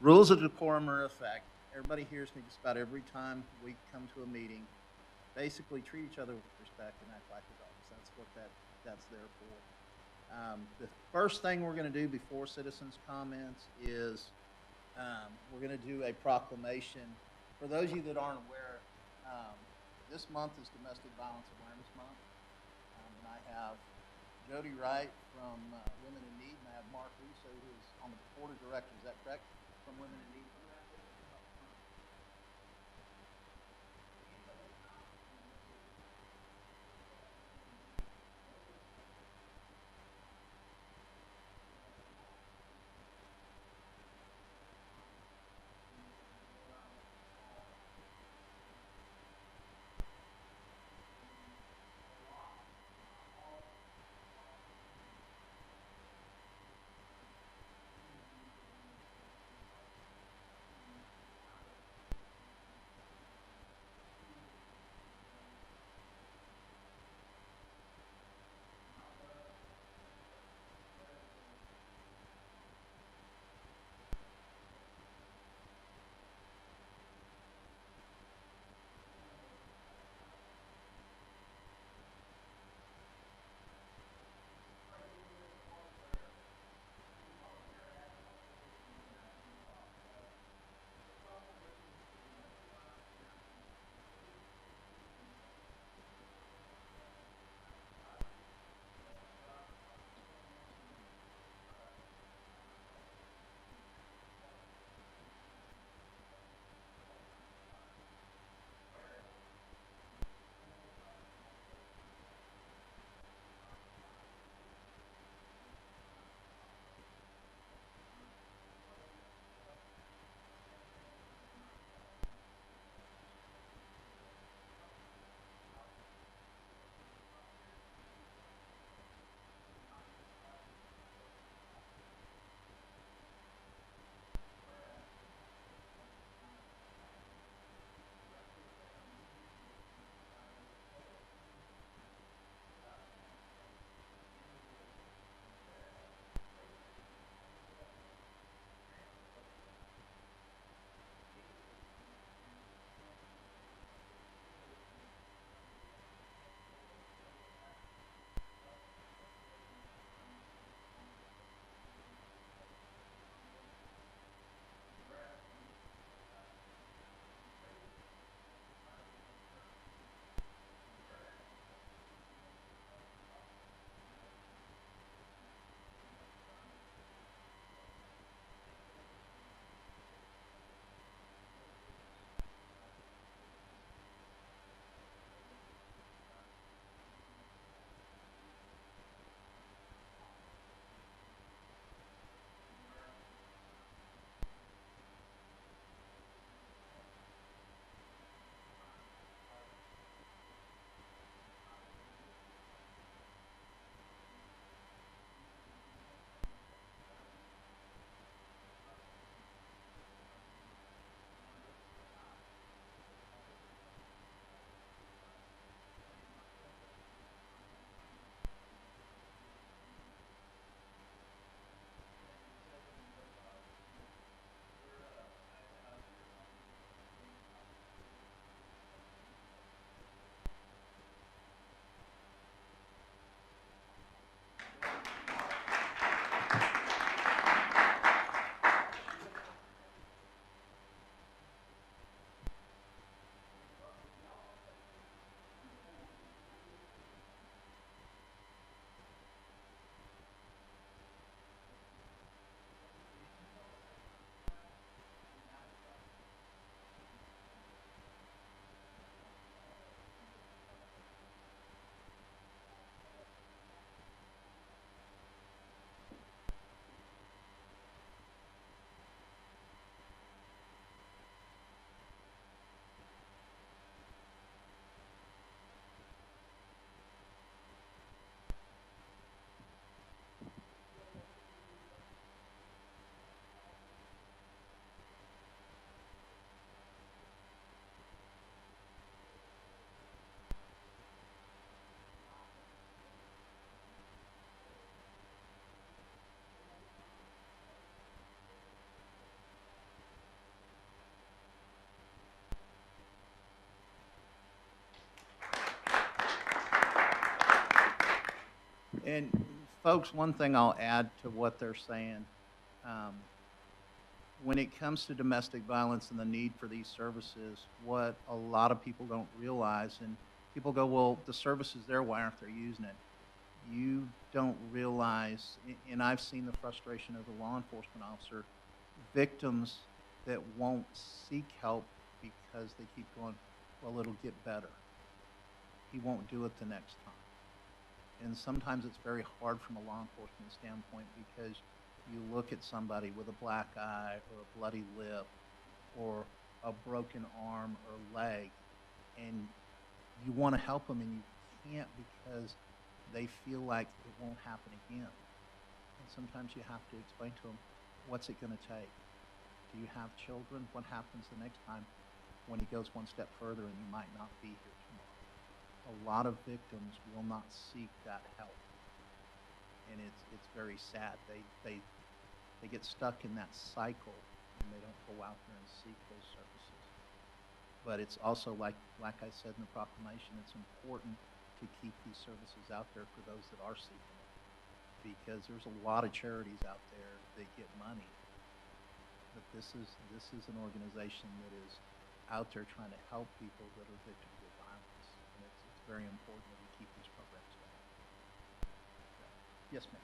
rules of decorum are in effect. Everybody hears me just about every time we come to a meeting. Basically, treat each other with respect and act like adults. That's what that's there for. The first thing we're going to do before citizens' comments is we're going to do a proclamation. For those of you that aren't aware, this month is Domestic Violence Awareness Month. And I have Jody Wright from Women in Need, and I have Mark Russo, who is on the board of directors. Is that correct? From Women in Need. And folks, one thing I'll add to what they're saying, um, when it comes to domestic violence and the need for these services, what a lot of people don't realize, and people go, well, the service is there, why aren't they using it? You don't realize, and I've seen the frustration of the law enforcement officer, victims that won't seek help because they keep going, well, it'll get better. He won't do it the next time. And sometimes it's very hard from a law enforcement standpoint because you look at somebody with a black eye or a bloody lip or a broken arm or leg, and you want to help them and you can't because they feel like it won't happen again. And sometimes you have to explain to them, what's it going to take? Do you have children? What happens the next time when he goes one step further and you might not be here tomorrow? A lot of victims will not seek that help. And it's very sad. They get stuck in that cycle and they don't go out there and seek those services. But it's also like I said in the proclamation, it's important to keep these services out there for those that are seeking it. Because there's a lot of charities out there that get money. But this is an organization that is out there trying to help people that are victims of violence. And it's very important that we keep these programs going. Yes, ma'am.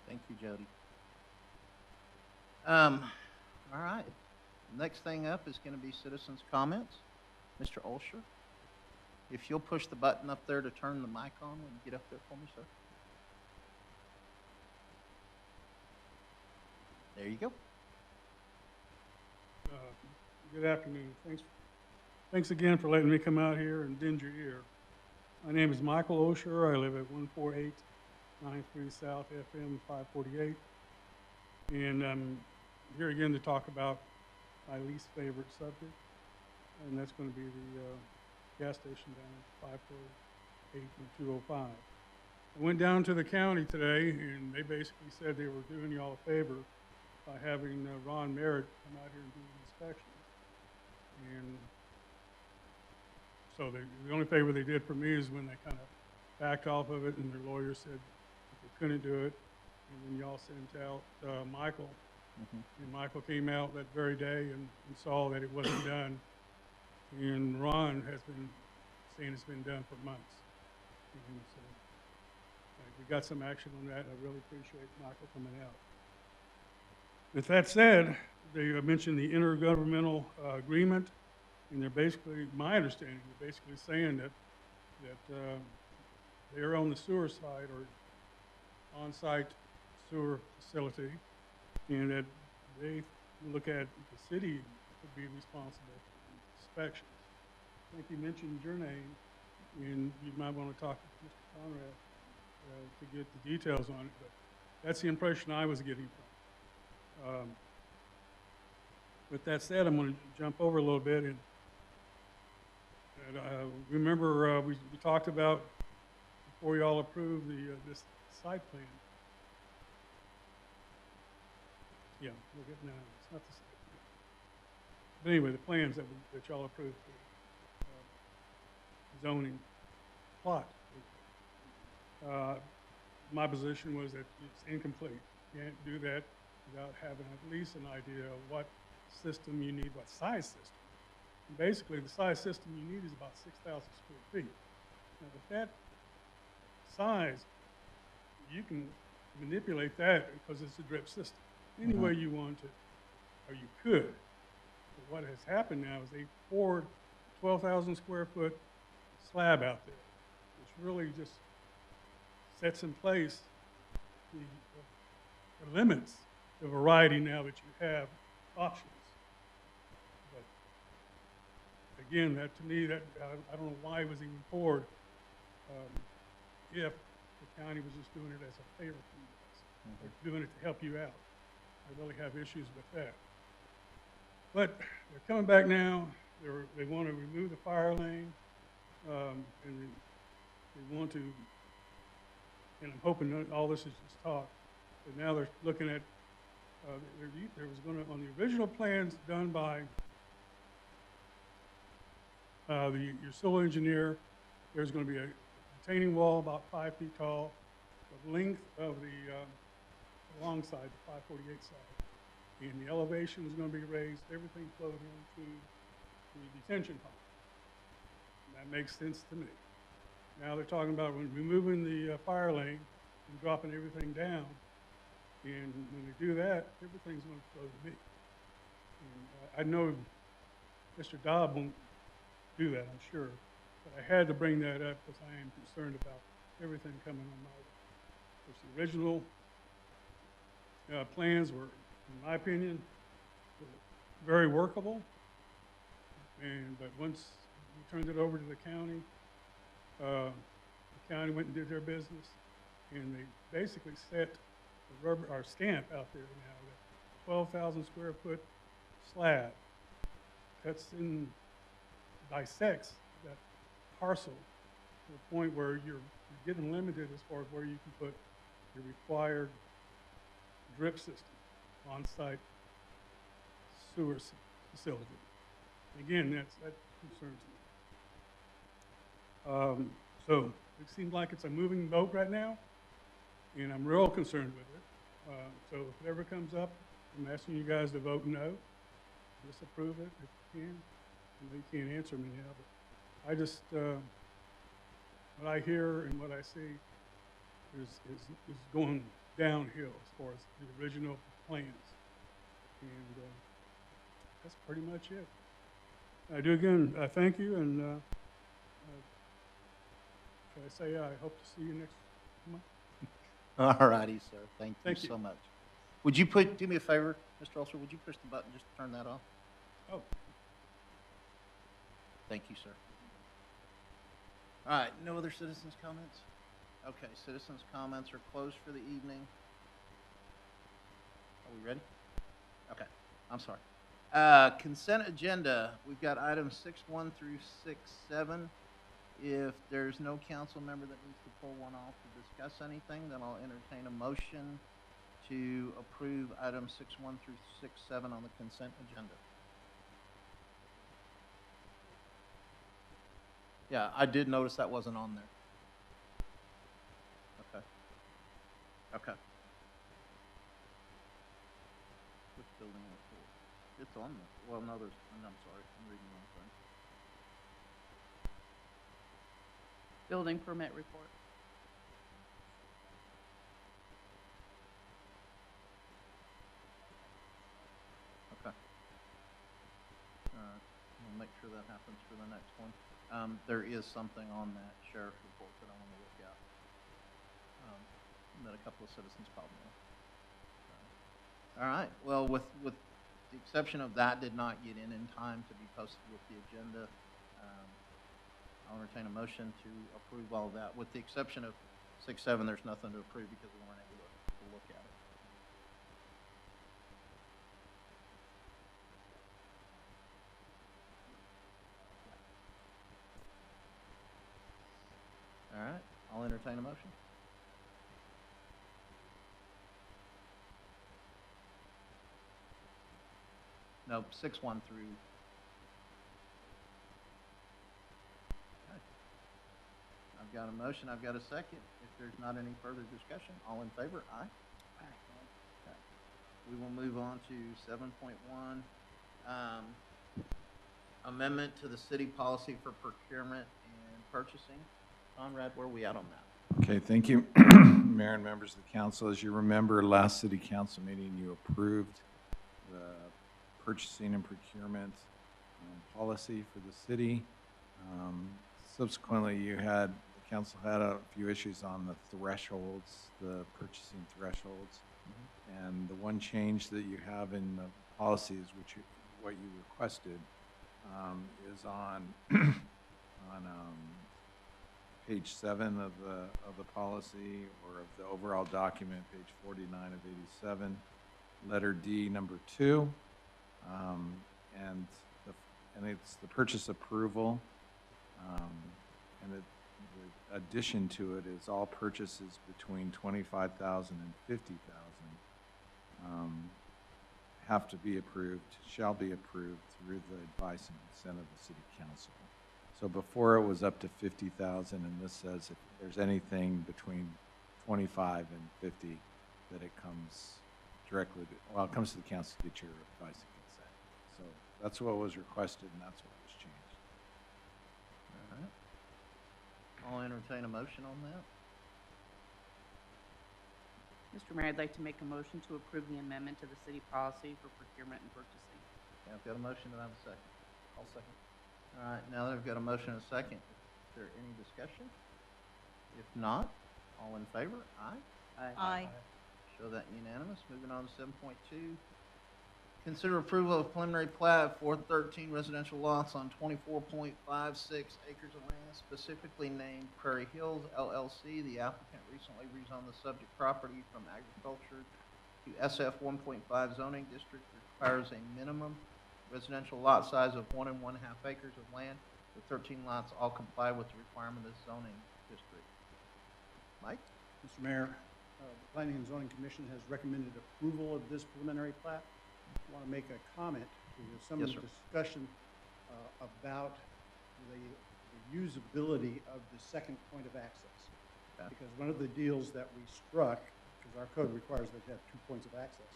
Thank you, Jody. All right. Next thing up is going to be citizens' comments. Mr. Olsher, if you'll push the button up there to turn the mic on when you get up there for me, sir. There you go. Good afternoon. Thanks again for letting me come out here and bend your ear. My name is Michael Osher. I live at 14893 South FM 548. And I'm here again to talk about my least favorite subject, and that's going to be the gas station down at 548 and 205. I went down to the county today, and they basically said they were doing y'all a favor by having Ron Merritt come out here and do an inspection. And so the only favor they did for me is when they kind of backed off of it, and their lawyer said that they couldn't do it. And then y'all sent out Michael, and Michael came out that very day and saw that it wasn't done. And Ron has been saying it's been done for months. And so we got some action on that. I really appreciate Michael coming out. With that said, they mentioned the intergovernmental agreement, and they're basically, my understanding, they're basically saying that they're on the sewer side or on-site sewer facility, and that they look at the city to be responsible for inspections. I think you mentioned your name, and you might want to talk to Mr. Conrad to get the details on it, but that's the impression I was getting from. With that said, I'm going to jump over a little bit and remember we talked about before you all approved this site plan. Yeah, we'll get now. It's not the site plan. But anyway, the plans that y'all approved for zoning plot. My position was that it's incomplete. You can't do that without having at least an idea of what system you need, what size system. And basically, the size system you need is about 6,000 square feet. Now, with that size, you can manipulate that because it's a drip system any way you want to, or you could. But what has happened now is they poured 12,000 square foot slab out there, which really just sets in place the limits the variety now that you have options. But again, that to me, that I don't know why it was even poured if the county was just doing it as a favor for you guys, or doing it to help you out. I really have issues with that. But they're coming back now. They want to remove the fire lane, and they want to, and I'm hoping that all this is just talk, but now they're looking at, there was going to, on the original plans done by your civil engineer, there's going to be a retaining wall about 5 feet tall, the length of the long side, the 548 side. And the elevation is going to be raised, everything flowed into the detention pond. That makes sense to me. Now they're talking about removing the fire lane and dropping everything down. And when they do that, everything's going to flow to me. And I know Mr. Dobb won't do that, I'm sure. But I had to bring that up because I am concerned about everything coming on my way. Because the original plans were, in my opinion, very workable. But once we turned it over to the county went and did their business, and they basically set the rubber or stamp out there now that 12,000 square foot slab cuts in, dissects that parcel to the point where you're getting limited as far as where you can put your required drip system, on-site sewer facility. Again, that concerns me. So it seems like it's a moving boat right now, and I'm real concerned with it. So if it ever comes up, I'm asking you guys to vote no, disapprove it if you can. I know you can't answer me now, but I just, what I hear and what I see is going downhill as far as the original plans. And that's pretty much it. I do again, thank you, and should I say I hope to see you next month? All righty, sir. Thank you Thank you. so much. Would you do me a favor, Mr. Ulster? Would you push the button just to turn that off? Oh. Thank you, sir. All right, no other citizens' comments? Okay, citizens' comments are closed for the evening. Are we ready? Okay, I'm sorry. Consent agenda, we've got items 6.1 through 6.7. If there's no council member that needs to pull one off to discuss anything, then I'll entertain a motion to approve items 6.1 through 6.7 on the consent agenda. Yeah, I did notice that wasn't on there. Okay. Okay. Which building was it? It's on there. Well, no, I'm sorry. I'm reading the wrong thing. Building permit report. Okay. We'll make sure that happens for the next one. There is something on that sheriff report that I want to look at. That a couple of citizens called me. All right. Well, with the exception of that did not get in time to be posted with the agenda, I'll entertain a motion to approve all of that. With the exception of 6.7, there's nothing to approve because we weren't able to look at it. entertain a motion. No, 6-1 through. Okay. I've got a motion, I've got a second. If there's not any further discussion, all in favor? Aye. Okay. We will move on to 7.1, amendment to the city policy for procurement and purchasing. Conrad, where are we at on that? Okay, thank you, Mayor and members of the council. As you remember, last city council meeting, you approved the purchasing and procurement policy for the city. Subsequently, the council had a few issues on the thresholds, the purchasing thresholds. And the one change that you have in the policies, what you requested, is on page 7 of the policy, or of the overall document, page 49 of 87, letter D, number 2, and it's the purchase approval, and the addition to it is all purchases between $25,000 and $50,000 have to be approved, shall be approved through the advice and consent of the city council. So before it was up to 50,000, and this says if there's anything between 25 and 50, that it comes directly, it comes to the council to get your advice and consent. So that's what was requested, and that's what was changed. All right. I'll entertain a motion on that. Mr. Mayor, I'd like to make a motion to approve the amendment to the city policy for procurement and purchasing. Okay, I've got a motion, and I have a second. I'll second. All right, now that I've got a motion and a second, is there any discussion? If not, all in favor? Aye. Aye. Show that unanimous. Moving on to 7.2. Consider approval of preliminary plat for 13 residential lots on 24.56 acres of land, specifically named Prairie Hills LLC. The applicant recently rezoned the subject property from agriculture to SF 1.5 zoning district. Requires a minimum residential lot size of 1 1/2 acres of land. The 13 lots all comply with the requirement of the zoning district. Mike? Mr. Mayor, the Planning and Zoning Commission has recommended approval of this preliminary plat. I want to make a comment to some Yes, of the sir. discussion about the usability of the second point of access. Okay. Because one of the deals that we struck, because our code requires that you have 2 points of access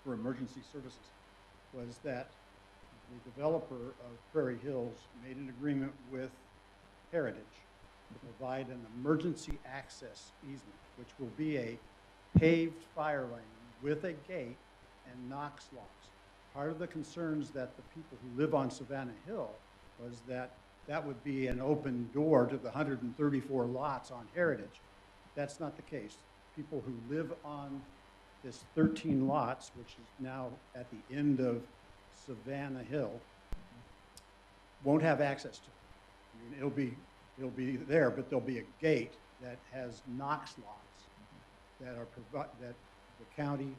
for emergency services, was that the developer of Prairie Hills made an agreement with Heritage to provide an emergency access easement, which will be a paved fire lane with a gate and Knox locks. Part of the concerns that the people who live on Savannah Hill was that that would be an open door to the 134 lots on Heritage. That's not the case. People who live on this 13 lots, which is now at the end of Savannah Hill, won't have access to it. I mean, it'll be there, but there'll be a gate that has Knox locks that that the county,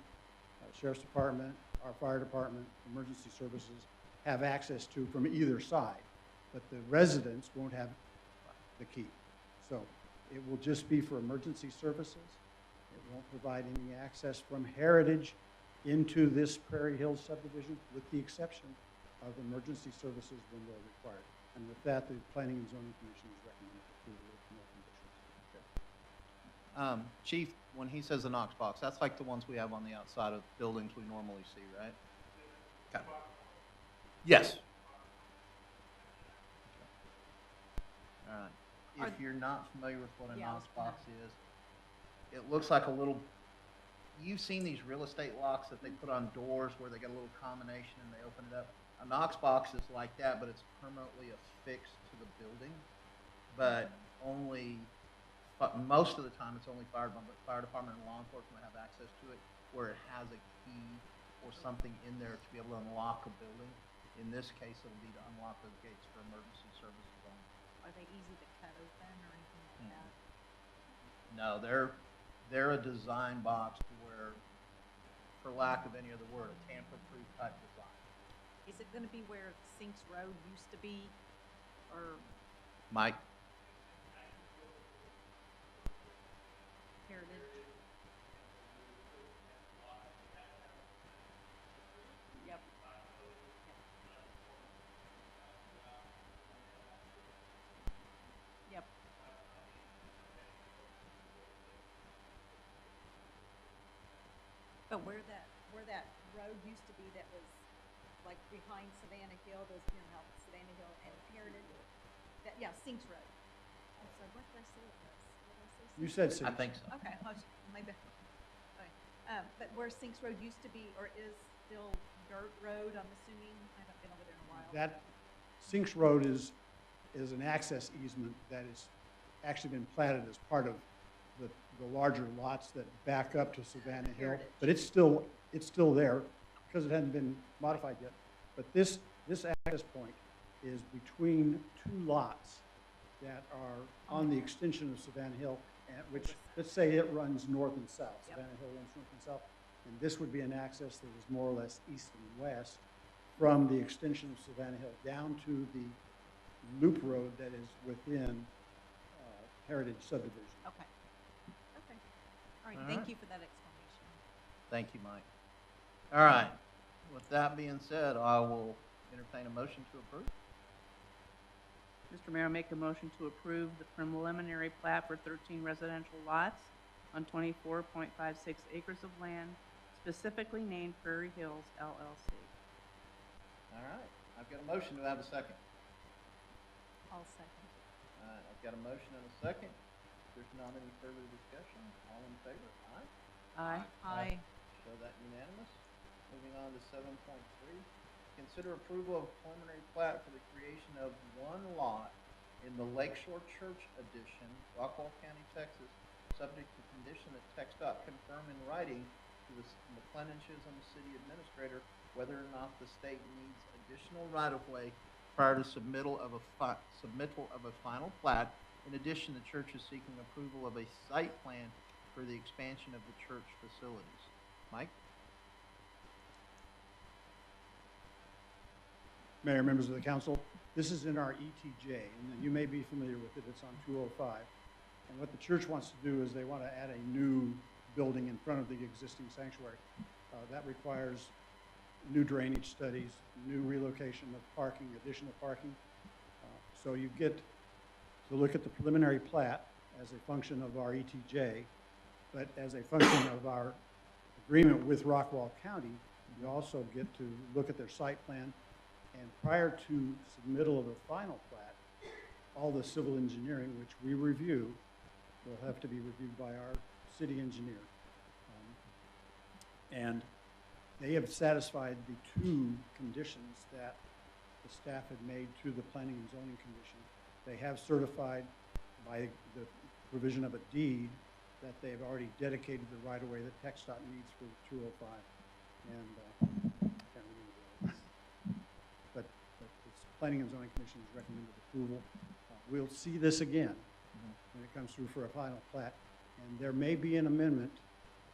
Sheriff's Department, our fire department, emergency services have access to from either side, but the residents won't have the key. So it will just be for emergency services. It won't provide any access from Heritage into this Prairie Hills subdivision, with the exception of emergency services when they're required. And with that, the Planning and Zoning Commission is recommending approval with no conditions. Chief, when he says the Knox box, that's like the ones we have on the outside of buildings we normally see, right? Okay. Yes. All right. If you're not familiar with what a Yeah, I Knox was gonna- box is, it looks like a little, you've seen these real estate locks that they put on doors where they got a little combination and they open it up. A Knox box is like that, but it's permanently affixed to the building, but most of the time it's only fire department and law enforcement have access to it, where it has a key or something in there to be able to unlock a building. In this case, it'll be to unlock those gates for emergency services only. Are they easy to cut open or anything like that? No, they're a design box to where, for lack of any other word, a tamper-proof type design. Is it gonna be where Sinks Road used to be, or, Mike? Heritage. Yep. Yep. But where that road used to be that was like behind Savannah Hill, those, you know, how Savannah Hill and Heritage, that, yeah, Sinks Road. I'm sorry, what did I say it was? What did I say? You Sinks said Road? I Sinks. think so. Okay, maybe, okay. But where Sinks Road used to be, or is still dirt road, I'm assuming, I haven't been over there in a while. That Sinks Road is an access easement that has actually been platted as part of the larger lots that back up to Savannah Hill. Heritage. But it's still there because it hadn't been modified yet. But this access point is between two lots that are on the extension of Savannah Hill, which, let's say it runs north and south. Yep. Savannah Hill runs north and south. And this would be an access that is more or less east and west from the extension of Savannah Hill down to the loop road that is within Heritage subdivision. Okay. Okay. All right, All thank right. you for that explanation. Thank you, Mike. All right, with that being said, I will entertain a motion to approve. Mr. Mayor, I make a motion to approve the preliminary plat for 13 residential lots on 24.56 acres of land, specifically named Prairie Hills LLC. All right, I've got a motion. Do I have a second? I'll second. All right, I've got a motion and a second. If there's not any further discussion, all in favor? Aye. Aye. Aye. Show that unanimous. Moving on to 7.3, consider approval of preliminary plat for the creation of one lot in the Lakeshore Church Addition, Rockwall County, Texas, subject to condition that TxDOT confirm in writing to the McLendon-Chisholm city administrator whether or not the state needs additional right-of-way prior to submittal of a final plat. In addition, the church is seeking approval of a site plan for the expansion of the church facilities. Mike? Mayor, members of the council, this is in our ETJ, and you may be familiar with it. It's on 205. And what the church wants to do is they want to add a new building in front of the existing sanctuary. That requires new drainage studies, new relocation of parking, additional parking. So you get to look at the preliminary plat as a function of our ETJ, but as a function of our agreement with Rockwall County, you also get to look at their site plan. And prior to submittal of a final plat, all the civil engineering, which we review, will have to be reviewed by our city engineer. And they have satisfied the two conditions that the staff had made to the planning and zoning commission. They have certified by the provision of a deed that they have already dedicated the right-of-way that TxDOT needs for the 205. And I can't remember but the planning and zoning commission has recommended approval. We'll see this again when it comes through for a final plat. And there may be an amendment,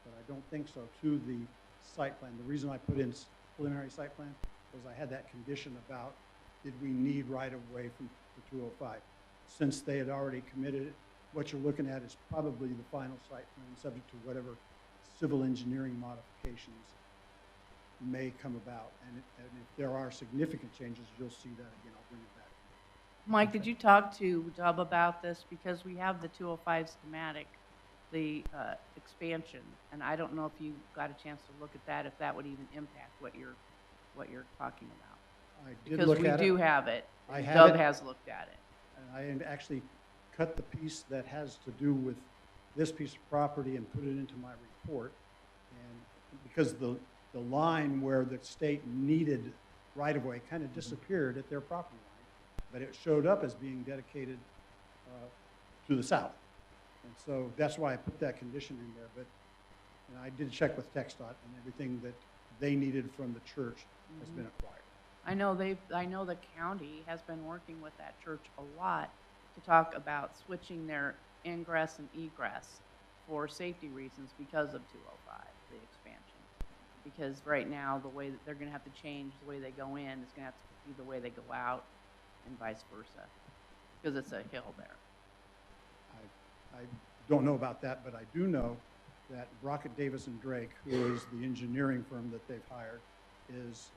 but I don't think so, to the site plan. The reason I put in preliminary site plan was I had that condition about did we need right-of-way from the 205. Since they had already committed it, what you're looking at is probably the final site plan, subject to whatever civil engineering modifications may come about. And if there are significant changes, you'll see that again. I'll bring it back. Mike, did you talk to Dub about this? Because we have the 205 schematic, the expansion, and I don't know if you got a chance to look at that, if that would even impact what you're talking about. I did Because look we at do it. have it. I have Dub it. has looked at it. And I actually cut the piece that has to do with this piece of property and put it into my report. And because the line where the state needed right-of-way kind of disappeared at their property line, but it showed up as being dedicated to the south. And so that's why I put that condition in there. But and I did check with TxDOT, and everything that they needed from the church has been acquired. I know the county has been working with that church a lot to talk about switching their ingress and egress for safety reasons because of 205, the expansion. Because right now, the way that they're gonna have to change the way they go in is gonna have to be the way they go out and vice versa, because it's a hill there. I don't know about that, but I do know that Brockett Davis and Drake, who is the engineering firm that they've hired, is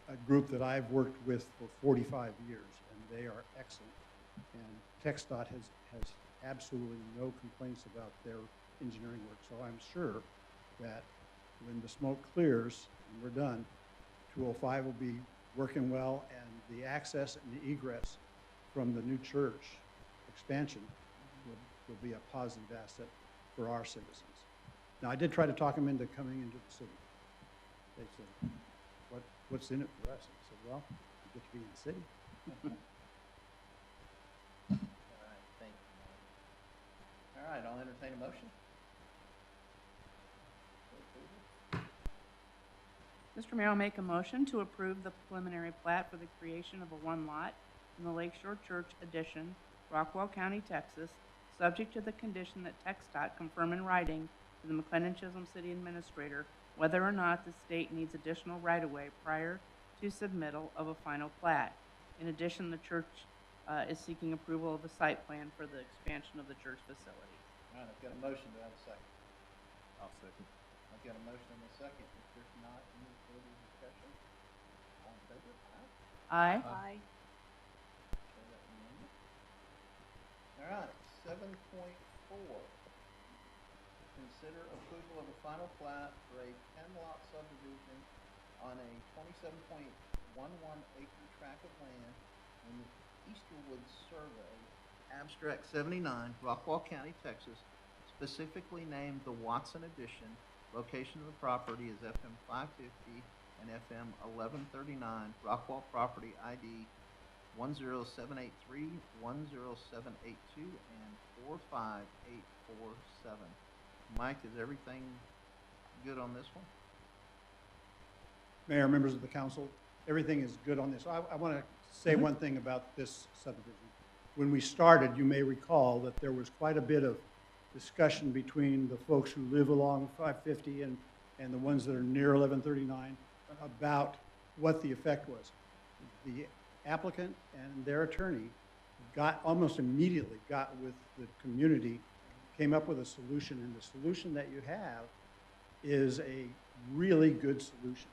a group that I've worked with for 45 years, and they are excellent. And TxDOT has absolutely no complaints about their engineering work. So I'm sure that when the smoke clears and we're done, 205 will be working well, and the access and the egress from the new church expansion will be a positive asset for our citizens. Now, I did try to talk them into coming into the city. They said, what's in it for us? I said, well, you get to be in the city. All right, thank you. All right, I'll entertain a motion. Mr. Mayor, I'll make a motion to approve the preliminary plat for the creation of a one lot in the Lakeshore Church Addition, Rockwall County, Texas, subject to the condition that TxDOT confirm in writing to the McLendon-Chisholm City Administrator whether or not the state needs additional right-of-way prior to submittal of a final plat. In addition, the church is seeking approval of a site plan for the expansion of the church facility. All right, I've got a motion. Do I have a second? I'll second. I've got a motion and a second. If there's not any further discussion, all in favor? Aye. Aye. Aye. Show that unanimous. All right, 7.4. Consider approval of a final plat for a 10-lot subdivision on a 27.11 acre tract of land in the Easterwood Survey, Abstract 79, Rockwall County, Texas, specifically named the Watson Addition. Location of the property is FM 550 and FM 1139, Rockwall property ID 10783, 10782, and 45847. Mike, is everything good on this one? Mayor, members of the council, everything is good on this. I want to say one thing about this subdivision. When we started, you may recall that there was quite a bit of discussion between the folks who live along 550 and the ones that are near 1139 about what the effect was. The applicant and their attorney almost immediately got with the community, came up with a solution, and the solution that you have is a really good solution.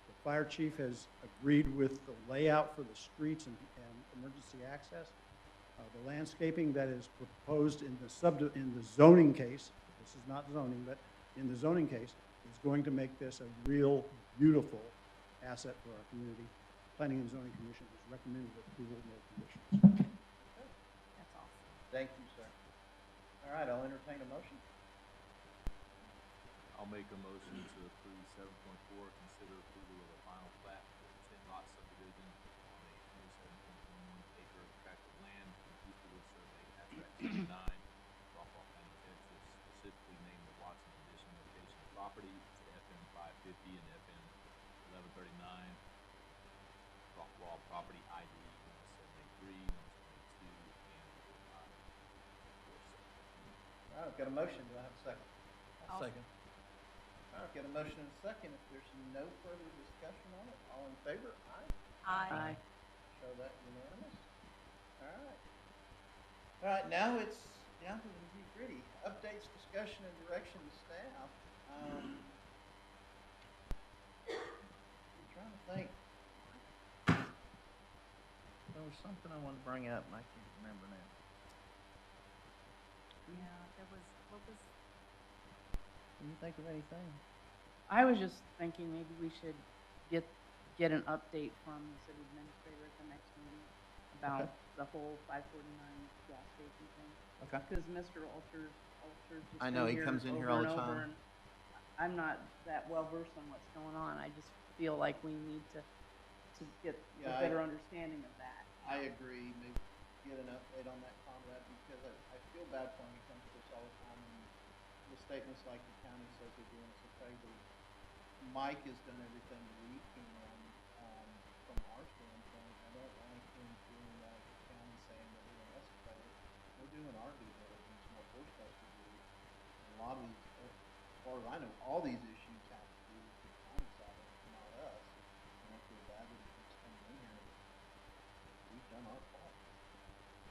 The fire chief has agreed with the layout for the streets and emergency access. The landscaping that is proposed in the zoning case, this is not zoning, but in the zoning case, is going to make this a real beautiful asset for our community. Planning and Zoning Commission has recommended approval with no conditions. That's awesome. Thank you, sir. All right, I'll entertain a motion. I'll make a motion to approve 7.4, consider approval of a final plat for a 10-lot subdivision on a 27.11 acre tract of land in Easterwood Survey, Abstract 79, Rockwall County, Texas, specifically named the Watson Addition. Location of property is FM 550 and FM 1139, Rockwall property ID 173, 172, and 457. All right, I've got a motion. Do I have a second? I'll second. All right, I've got a motion and a second. If there's no further discussion on it, all in favor? Aye. Aye. Show that unanimous. All right. All right, now it's down to the nitty-gritty. Updates, discussion, and direction to staff. I'm trying to think. There was something I wanted to bring up, and I can't remember now. Yeah, what was, Can you think of anything? I was just thinking maybe we should get an update from the city administrator at the next meeting about the whole 549 gas station thing. Okay. Because Mr. Alter's just I know, been he comes in here over all the and over, time. and I'm not that well versed on what's going on. I just feel like we need to get Yeah, a better understanding of that. I agree, maybe get an update on that, Conrad, because I feel bad for him. He comes to us all the time, and the statements like the county says they're doing us a favor. Mike has done everything we can, from our standpoint. I don't like him feeling like the county saying they're doing us a favor. We're doing our due diligence, and what we're supposed to do. A lot of these, as far as I know, all these issues have to do with the county side of it, not us. And I feel bad that he keeps coming in here. We've done our part.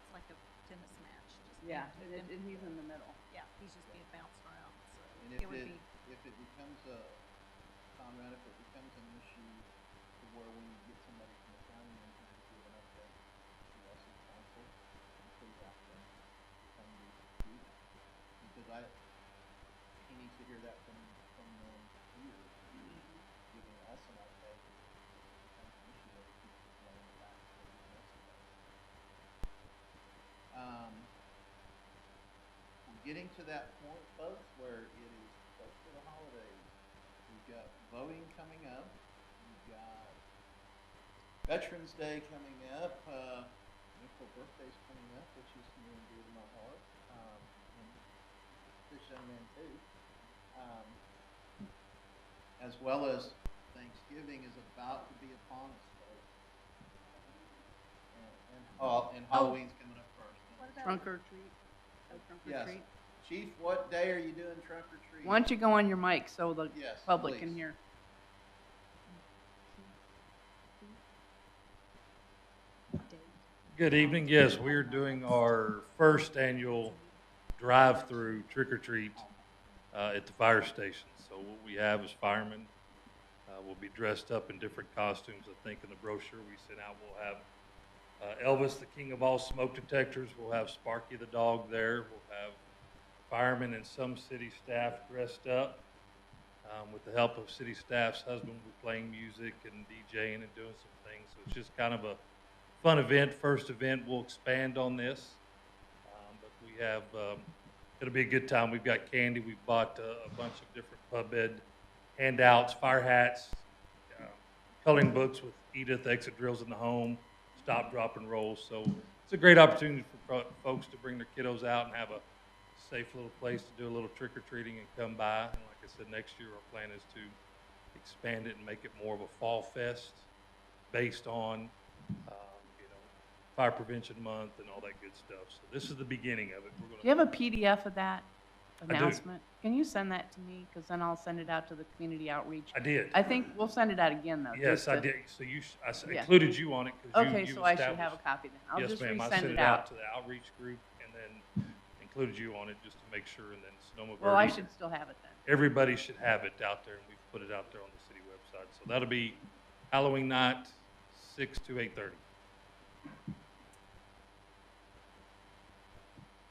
it's like a tennis match, just. Yeah, being- and he's in the middle. Yeah, he's just being bounced around, so And it would be, if it becomes Conrad, if it becomes an issue to where we get somebody from the county in here to give an update to us as council, please ask them to come do that. Because he needs to hear that from them here, giving us an update. If it becomes an issue, that we keep laying it back to the next day. We're getting to that point, folks, where it is close to the holidays. We've got voting coming up. We've got Veterans Day coming up. Nicole birthday's coming up, which is near and dear to my heart. And this young man too. As well as Thanksgiving is about to be upon us, folks. And Halloween's coming up first. what about? Trunk or treat. Trunk or Yes. treat. Chief, what day are you doing trunk or treat? Why don't you go on your mic so the Yes, public can please. hear? Good evening. Yes, we are doing our first annual drive-through trick-or-treat at the fire station. So what we have is firemen. Will be dressed up in different costumes. I think in the brochure we sent out, we'll have Elvis, the king of all smoke detectors. We'll have Sparky the dog there. We'll have firemen and some city staff dressed up. With the help of city staff's husband, we're playing music and DJing and doing some things. So it's just kind of a fun event, first event. We'll expand on this. But we have, it'll be a good time. We've got candy. We've bought a bunch of different pub ed handouts, fire hats, coloring books with Edith, exit drills in the home, stop, drop, and roll. So it's a great opportunity for folks to bring their kiddos out and have a safe little place to do a little trick-or-treating and come by. And like I said, next year our plan is to expand it and make it more of a fall fest based on, Fire Prevention Month and all that good stuff. So this is the beginning of it. We're Do you have a PDF of that do. announcement? Can you send that to me? Because then I'll send it out to the community outreach. I did. I think we'll send it out again though. Yes, just I to- did. So Yeah. included you on it because Okay, you so I should have a established. copy then. I'll Yes, just ma'am. I resend sent it it out out. to the outreach group and then included you on it just to make sure. And then Sonoma Well, I Verde, should still have it then. everybody should have it out there, and we've put it out there on the city website. So that'll be Halloween night, 6 to 8:30.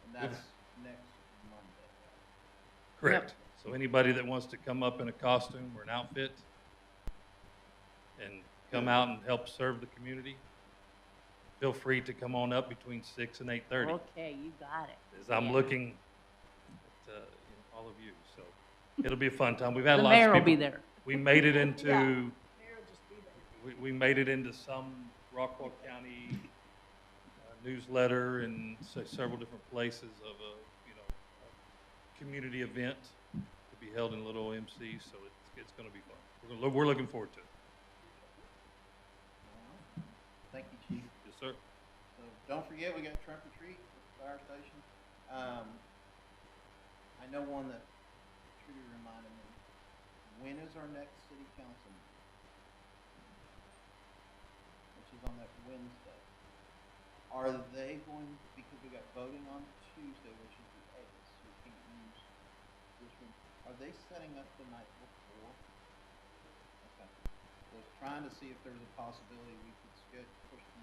And that's next Monday. Correct. So anybody that wants to come up in a costume or an outfit and come out and help serve the community, feel free to come on up between 6 and 8:30. Okay, you got it. As I'm Yeah. looking at all of you, so it'll be a fun time. We've had The lots mayor of will people. be there. We made it into, Mayor will just be there. we made it into some Rockwall County newsletter and several different places of a community event to be held in Little MC. So it's going to be fun. We're looking forward to it. All right. Thank you, Chief. Yes, sir. So don't forget, we got trunk or treat at the fire station. I know one that Trudy reminded me. When is our next city council meeting? Which is on that Wednesday. Are they going, because we got voting on Tuesday, which is the 8th, so we can't use this room. Are they setting up the night before? Okay. I was trying to see if there was a possibility we could push the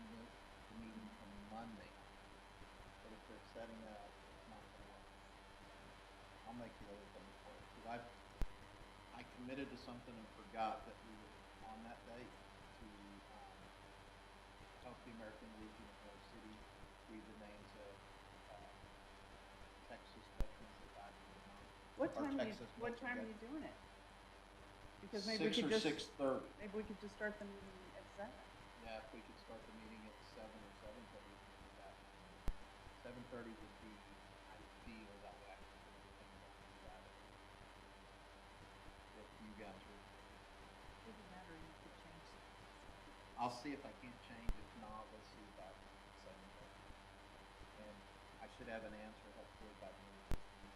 meeting from Monday. But if they're setting up, it's not gonna work. I'll make the other thing work, because I committed to something and forgot that we were on that date to, help the American Legion of North City read the names of, Texas veterans that died in Vietnam. What Or time Texas what veterans time are that- you doing it? Because maybe we 6 could or just, 6:30. maybe we could just start the meeting at 7. Yeah, if we could start the meeting at 7 or 7:30, we could do that. 7:30 would be ideal, that way I can get everything done on Saturday. If you guys are, Doesn't matter, you could change it. I'll see if I can't change, if not, let's see about 7:30. And I should have an answer hopefully by the end of this week.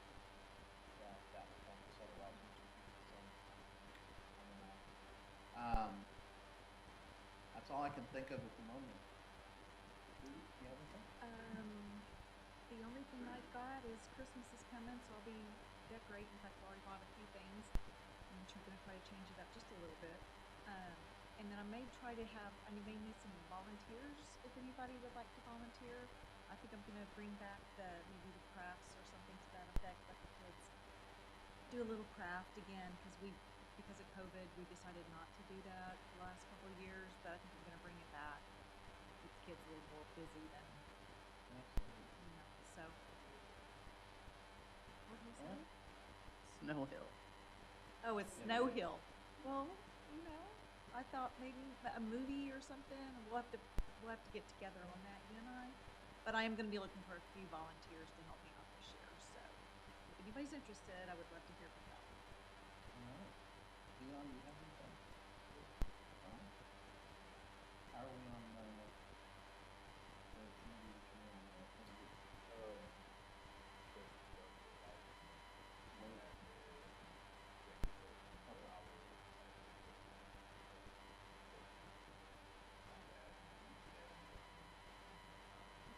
That will help us, otherwise we'll just keep this on the night. That's all I can think of at the moment. Do you have anything? Christmas is coming, so I'll be decorating. In fact, I've already bought a few things. I'm gonna try to change it up just a little bit. And then I may try to have, I may need some volunteers, if anybody would like to volunteer. I think I'm gonna bring back maybe the crafts or something to that effect, let the kids do a little craft again, because of COVID, we decided not to do that the last couple of years, but I think I'm gonna bring it back. Keep the kids a little more busy than, so. What did I say? Snow Hill. Oh, it's Snow Hill. Well, I thought maybe a movie or something. We'll have to get together on that, you and I. But I am going to be looking for a few volunteers to help me out this year. So if anybody's interested, I would love to hear from them. All right. Leon, do you have anything? All right. How are we on, the community that you're on?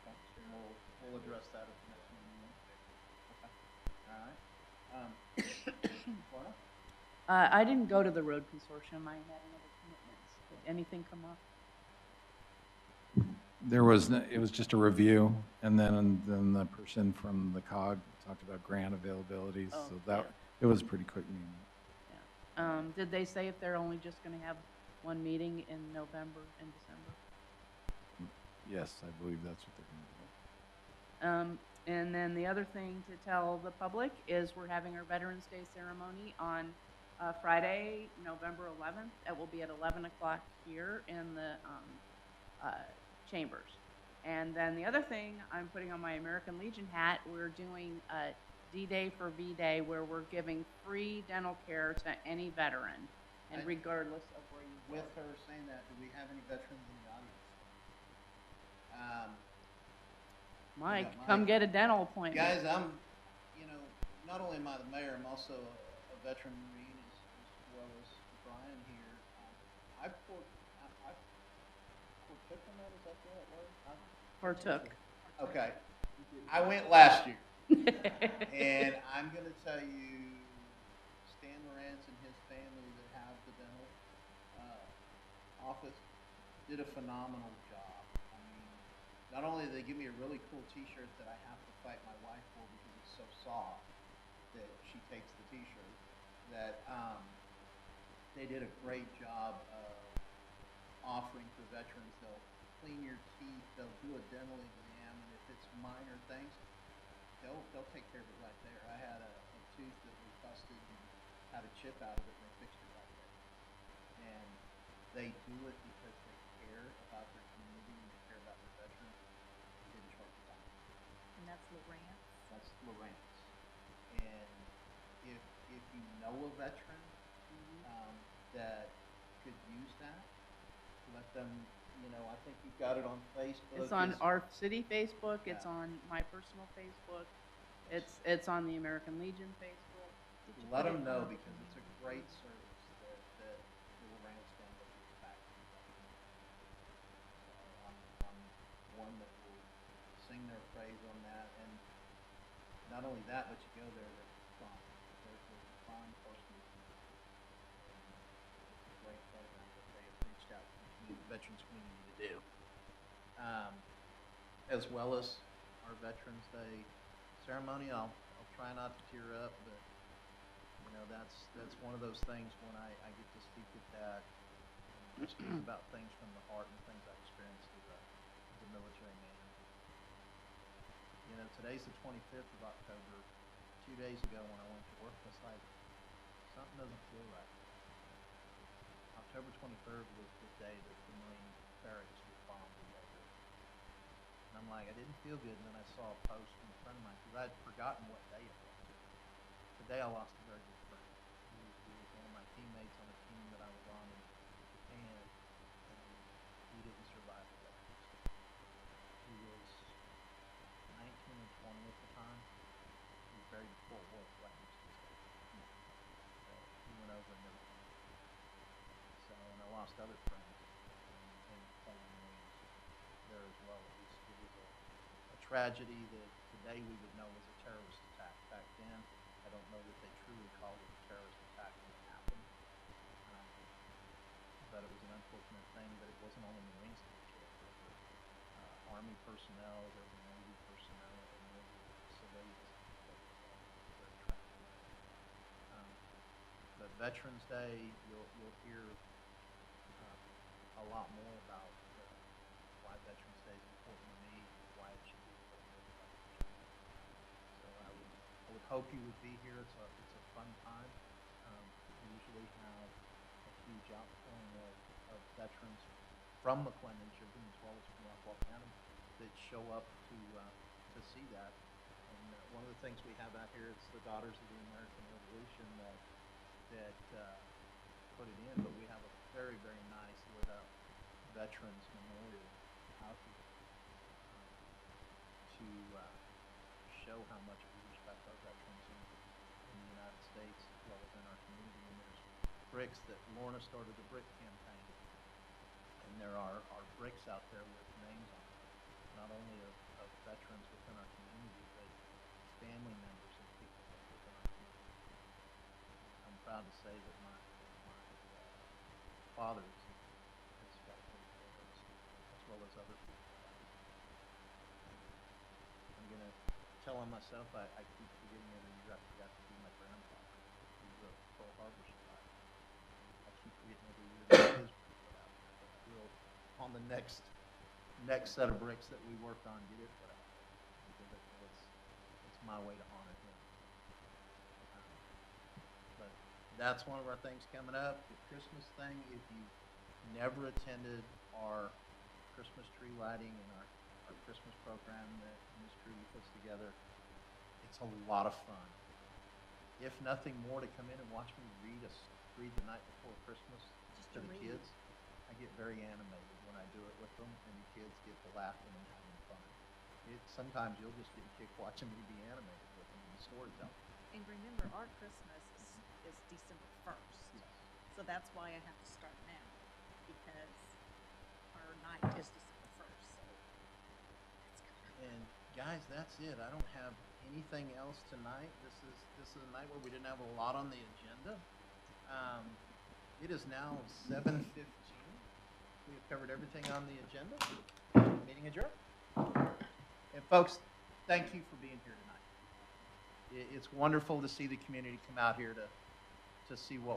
Okay, so we'll address that at the next meeting. Okay. All right. Lorna? I didn't go to the road consortium. I had other commitments. Did anything come up? There was, it was just a review, and then the person from the COG talked about grant availabilities, Oh, so that, yeah. it was a pretty quick meeting. Yeah. Did they say if they're only just gonna have one meeting in November and December? Yes, I believe that's what they're going to do. And then the other thing to tell the public is we're having our Veterans Day ceremony on Friday, November 11th. It will be at 11 o'clock here in the chambers. And then the other thing, I'm putting on my American Legion hat, we're doing a D-Day for V-Day where we're giving free dental care to any veteran, and regardless of where you With live. her saying that, do we have any veterans in the audience? Mike, Mike. come get a dental appointment. Guys, I'm, not only am I the mayor, I'm also a veteran Marine as well as Brian here. I partook in that, is that the right word? Partook. Okay. I went last year. And I'm gonna tell you, Stan Morantz and his family that have the dental office did a phenomenal job. I mean, not only did they give me a really cool T-shirt that I have to fight my wife for because it's so soft that she takes the T-shirt, that they did a great job of offering for veterans. They'll clean your teeth, they'll do a dental exam, and if it's minor things, they'll take care of it right there. I had a tooth that was busted and had a chip out of it, and they fixed it right there. And they do it because they care about their community and they care about their veterans. They didn't charge a dime. And that's Lawrence. That's Lawrence. And if you know a veteran that could use that, let them, I think you've got it on Facebook. It's on our city Facebook, it's Yeah. on my personal Facebook, it's on the American Legion Facebook. Did you Let put them it know on? because it's a great service that the Lawrence family gives back to the veterans. So I'm one that will sing their praise on that. And not only that, but you go there, they're fun. They're fun, close to the community. It's a great program that they have reached out to the veterans community to do. As well as our Veterans Day ceremony, I'll try not to tear up, but that's one of those things when I get to speak at that. I speak about things from the heart and things I've experienced as a military man. Today's the 25th of October. 2 days ago when I went to work, I was like, something doesn't feel right. October 23rd was the day that the Marine barracks was bombed in Lakeshore. And I'm like, I didn't feel good, and then I saw a post from a friend of mine, because I'd forgotten what day it was. The day I lost a very good friend. He was one of my teammates on a team that I was on in Japan, and he didn't survive the day. He was 19 and 20 at the time. He was buried in Fort Worth right next to his dad. So he went over and never came back. So, and I lost other friends in fellow Marines there as well. It was a tragedy that today we would know was a terrorist attack. back then. I don't know that they truly called it a terrorist attack when it happened. But it was an unfortunate thing, but it wasn't only Marines that were killed. There were Army personnel, there were Navy personnel, and there were civilians that were trapped. But Veterans Day, you'll hear a lot more about why Veterans Day is important to me, why it should be important to everybody. So I would hope you would be here. It's a fun time. We usually have a huge outpouring of veterans from McLendon-Chisholm as well as from Rockwall County that show up to see that. And one of the things we have out here is the Daughters of the American Revolution that put it in, but we have a very, very nice lit up Veterans Memorial out here to show how much we respect our veterans in the United States as well as in our community. And there's bricks that Lorna started the brick campaign, and there are bricks out there with names on them, not only of veterans within our community, but family members and people within our community. I'm proud to say that my father is got a brick there, as well as other people. I'm gonna tell on myself, I keep forgetting every year I forgot to do my grandfather. He was a Pearl Harbor survivor. I keep forgetting every year that his brick put out there, but I will, on the next set of bricks that we work on, get it put out there, because it's my way to honor him. But that's one of our things coming up. The Christmas thing, if you've never attended our Christmas tree lighting and our Christmas program that Ms. Trudy puts together, it's a lot of fun. If nothing more, to come in and watch me read the night before Christmas to the kids, I get very animated when I do it with them, and the kids get to laughing and having fun. Sometimes you'll just get a kick watching me be animated with them in the storytelling. And remember, our Christmas is December 1st. Yes. So that's why I have to start now, because our night is December 1st, so it's coming. And guys, that's it. I don't have anything else tonight. This is a night where we didn't have a lot on the agenda. It is now 7:15. We have covered everything on the agenda. Meeting adjourned. And folks, thank you for being here tonight. It's wonderful to see the community come out here to see what